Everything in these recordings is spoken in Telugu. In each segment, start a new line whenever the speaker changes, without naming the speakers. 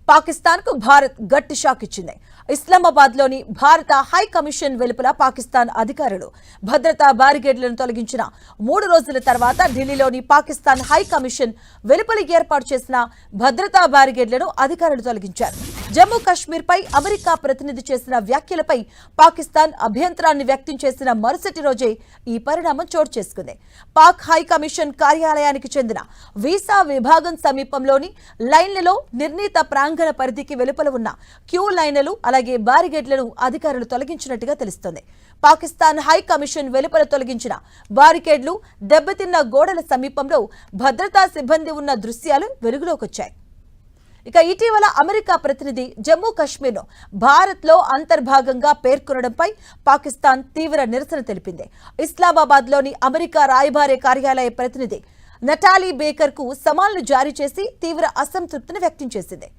పాకిస్తాన్ కు భారత్ గట్టి షాక్ ఇచ్చింది. ఇస్లామాబాద్ లోని భారత హై కమిషన్ వెలుపల పాకిస్తాన్ అధికారులు భద్రతా బారిగేడ్లను తొలగించిన 3 రోజుల తర్వాత ఢిల్లీలోని పాకిస్తాన్ హై కమిషన్ వెలుపల ఏర్పాటు చేసిన భద్రతా బారిగేడ్లను అధికారులు తొలగించారు. జమ్మూ కాశ్మీర్ పై అమెరికా ప్రతినిధి చేసిన వ్యాఖ్యలపై పాకిస్తాన్ అభ్యంతరాన్ని వ్యక్తం చేసిన మరుసటి రోజే ఈ పరిణామం చోటు చేసుకుంది. పాక్ హై కమిషన్ కార్యాలయానికి చెందిన వీసా విభాగం సమీపంలోని లైన్లలో నిర్ణీత ప్రాంగణ పరిధికి వెలుపల ఉన్న క్యూ లైన్లు అలాగే బారిగేడ్లను అధికారులు తొలగించినట్టుగా తెలుస్తోంది. పాకిస్తాన్ హై కమిషన్ వెలుపల తొలగించిన బారికేడ్లు, దెబ్బతిన్న గోడల సమీపంలో భద్రతా సిబ్బంది ఉన్న దృశ్యాలు వెలుగులోకి వచ్చాయి. ఇక ఇటీవల అమెరికా ప్రతినిధి జమ్మూ కాశ్మీర్ను భారత్లో అంతర్భాగంగా పేర్కొనడంపై పాకిస్తాన్ తీవ్ర నిరసన తెలిపింది. ఇస్లామాబాద్లోని అమెరికా రాయబార కార్యాలయ ప్రతినిధి నటాలీ బేకర్కు సమన్లు జారీ చేసి తీవ్ర అసంతృప్తిని వ్యక్తం చేసింది.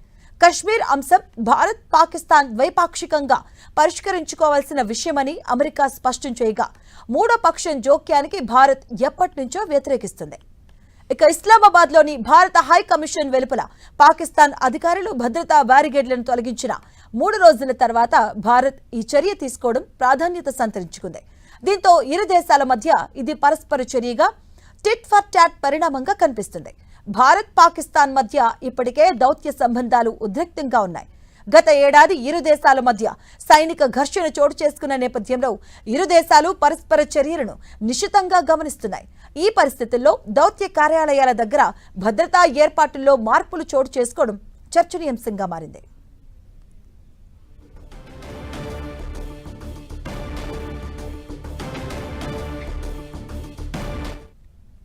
కశ్మీర్ అంశం భారత్ పాకిస్తాన్ ద్వైపాక్షికంగా పరిష్కరించుకోవాల్సిన విషయమని అమెరికా స్పష్టం చేయగా, మూడో పక్షం జోక్యానికి భారత్ ఎప్పటి నుంచో వ్యతిరేకిస్తుంది. ఇక ఇస్లామాబాద్ లోని భారత హై కమిషన్ వెలుపల పాకిస్తాన్ అధికారులు భద్రతా బారిగేడ్లను తొలగించిన 3 రోజుల తర్వాత భారత్ ఈ చర్య తీసుకోవడం ప్రాధాన్యత సంతరించుకుంది. దీంతో ఇరు దేశాల మధ్య ఇది పరస్పర చర్యగా టిట్ ఫర్ టాట్ పరిణామంగా కనిపిస్తుంది. భారత్ పాకిస్తాన్ మధ్య ఇప్పటికే దౌత్య సంబంధాలు ఉద్రిక్తంగా ఉన్నాయి. గత ఏడాది ఇరు దేశాల మధ్య సైనిక ఘర్షణ చోటు చేసుకున్న నేపథ్యంలో ఇరు దేశాలు పరస్పర చర్యలను నిశితంగా గమనిస్తున్నాయి. ఈ పరిస్థితుల్లో దౌత్య కార్యాలయాల దగ్గర భద్రతా ఏర్పాట్లలో మార్పులు చోటు చేసుకోవడం చర్చనీయాంశంగా మారింది.